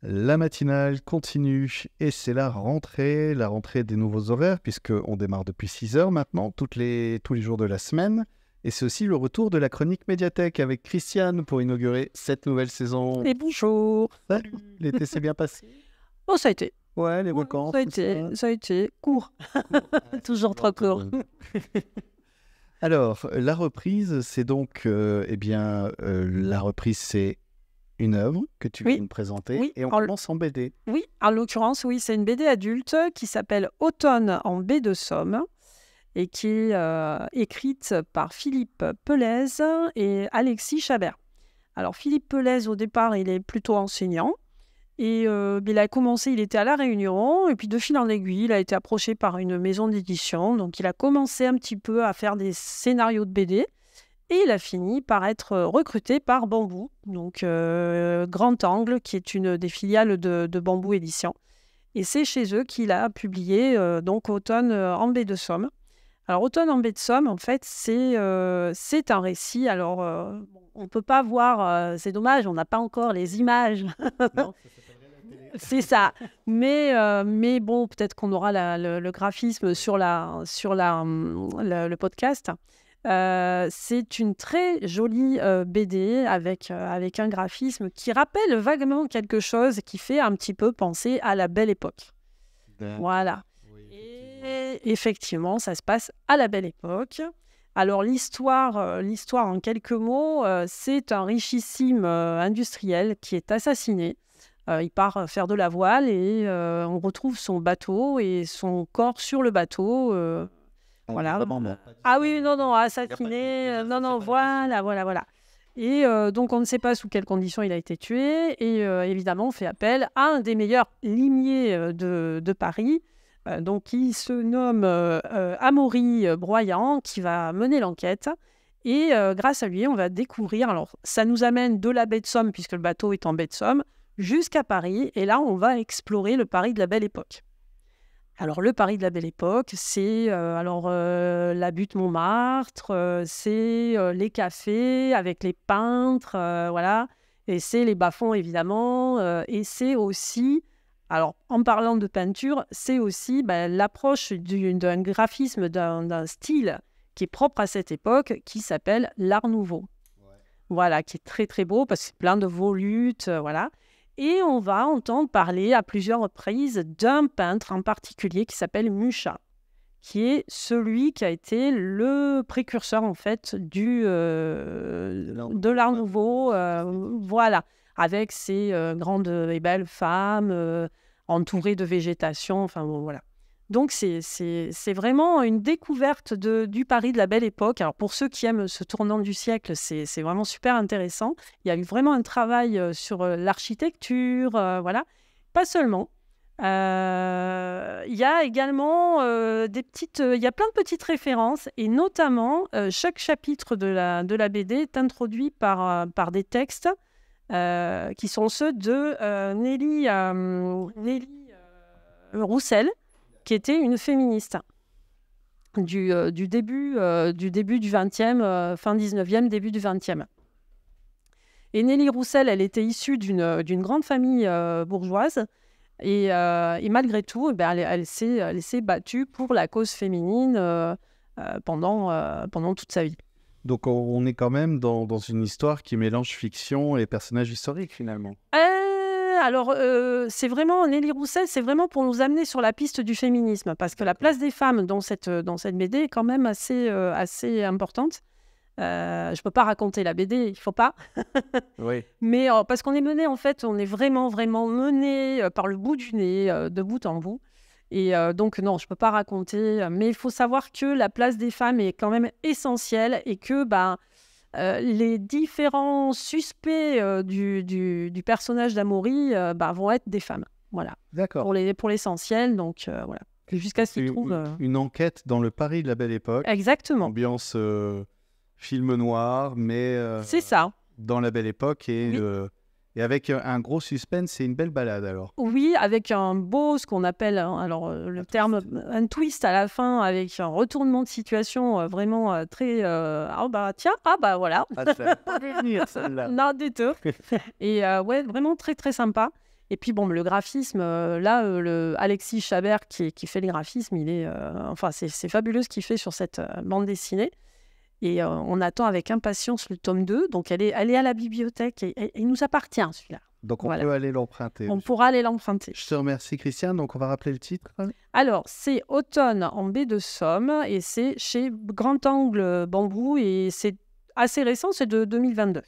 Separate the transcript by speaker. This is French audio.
Speaker 1: La matinale continue et c'est la rentrée des nouveaux horaires puisqu'on démarre depuis 6 heures maintenant, tous les jours de la semaine. Et c'est aussi le retour de la chronique médiathèque avec Christiane pour inaugurer cette nouvelle saison.
Speaker 2: Et bonjour.
Speaker 1: Salut, l'été s'est bien passé?
Speaker 2: Oh, ça a été.
Speaker 1: Ouais, les vacances.
Speaker 2: Ça a été court. Toujours trop court.
Speaker 1: Alors, la reprise, c'est donc, la reprise, c'est une œuvre que tu viens de présenter,
Speaker 2: Oui.
Speaker 1: Et on commence en BD.
Speaker 2: Oui, en l'occurrence, oui, c'est une BD adulte qui s'appelle Automne en baie de Somme et qui est écrite par Philippe Pelez et Alexis Chabert. Alors, Philippe Pelez, au départ, il est plutôt enseignant. Et il a commencé, il était à La Réunion, et puis de fil en aiguille, il a été approché par une maison d'édition. Donc, il a commencé un petit peu à faire des scénarios de BD, et il a fini par être recruté par Bambou, donc Grand Angle, qui est une des filiales de Bambou Édition. Et c'est chez eux qu'il a publié donc Automne en baie de Somme. Alors, Automne en baie de Somme, en fait, c'est un récit. Alors, on ne peut pas voir, c'est dommage, on n'a pas encore les images.
Speaker 1: Non,
Speaker 2: c'est ça. Mais bon, peut-être qu'on aura le graphisme sur le podcast. C'est une très jolie BD avec un graphisme qui rappelle vaguement quelque chose qui fait un petit peu penser à la Belle Époque. Voilà. Et effectivement, ça se passe à la Belle Époque. Alors, l'histoire en quelques mots, c'est un richissime industriel qui est assassiné. Il part faire de la voile et on retrouve son bateau et son corps sur le bateau. Voilà. Ah oui, non, assassiné. Non, voilà. Et donc, on ne sait pas sous quelles conditions il a été tué. Et évidemment, on fait appel à un des meilleurs limiers de Paris, donc qui se nomme Amaury Broyant, qui va mener l'enquête. Et grâce à lui, on va découvrir... Alors, ça nous amène de la baie de Somme, puisque le bateau est en baie de Somme, jusqu'à Paris. Et là, on va explorer le Paris de la Belle Époque. Alors, le Paris de la Belle Époque, c'est la butte Montmartre, c'est les cafés avec les peintres, voilà. Et c'est les bas-fonds, évidemment. Et c'est aussi... Alors, en parlant de peinture, c'est aussi l'approche d'un graphisme, d'un style qui est propre à cette époque, qui s'appelle l'Art Nouveau. Ouais. Voilà, qui est très, très beau, parce que c'est plein de volutes, voilà. Et on va entendre parler à plusieurs reprises d'un peintre en particulier qui s'appelle Mucha, qui est celui qui a été le précurseur, en fait, de l'Art Nouveau, voilà, avec ces grandes et belles femmes entourées de végétation, enfin bon, voilà. Donc, c'est vraiment une découverte du Paris de la Belle Époque. Alors, pour ceux qui aiment ce tournant du siècle, c'est vraiment super intéressant. Il y a eu vraiment un travail sur l'architecture, voilà. Pas seulement. Il y a également il y a plein de petites références, et notamment, chaque chapitre de la BD est introduit par des textes qui sont ceux de Nelly Roussel, qui était une féministe du début du 20e, fin 19e, début du 20e. Et Nelly Roussel, elle était issue d'une grande famille bourgeoise, et malgré tout, elle s'est battue pour la cause féminine pendant toute sa vie.
Speaker 1: Donc on est quand même dans une histoire qui mélange fiction et personnages historiques, finalement.
Speaker 2: Alors, c'est vraiment, Nelly Roussel, c'est vraiment pour nous amener sur la piste du féminisme, parce que la place des femmes dans cette BD est quand même assez importante. Je ne peux pas raconter la BD, il ne faut pas.
Speaker 1: Oui.
Speaker 2: Mais parce qu'on est mené, en fait, on est vraiment, vraiment mené par le bout du nez, de bout en bout. Et donc, non, je ne peux pas raconter. Mais il faut savoir que la place des femmes est quand même essentielle, et que... les différents suspects du personnage d'Amaury vont être des femmes. Voilà.
Speaker 1: D'accord.
Speaker 2: Pour l'essentiel, donc voilà. Jusqu'à ce qu'ils trouvent...
Speaker 1: Une enquête dans le Paris de la Belle Époque.
Speaker 2: Exactement.
Speaker 1: Ambiance film noir, mais...
Speaker 2: c'est ça.
Speaker 1: Dans la Belle Époque, et,
Speaker 2: oui.
Speaker 1: Et avec un gros suspense, c'est une belle balade alors.
Speaker 2: Oui, avec un beau, ce qu'on appelle, le terme, un twist à la fin, avec un retournement de situation vraiment très... voilà.
Speaker 1: Ah, ça va pas venir celle-là.
Speaker 2: Non, du tout. Et ouais, vraiment très très sympa. Et puis bon, le graphisme, là, Alexis Chabert qui fait le graphisme, c'est fabuleux ce qu'il fait sur cette bande dessinée. Et on attend avec impatience le tome 2. Donc elle est à la bibliothèque et il nous appartient celui-là.
Speaker 1: Donc on peut aller l'emprunter.
Speaker 2: On pourra aller l'emprunter.
Speaker 1: Je te remercie Christiane. Donc on va rappeler le titre.
Speaker 2: Alors c'est Automne en baie de Somme et c'est chez Grand Angle Bambou et c'est assez récent, c'est de 2022.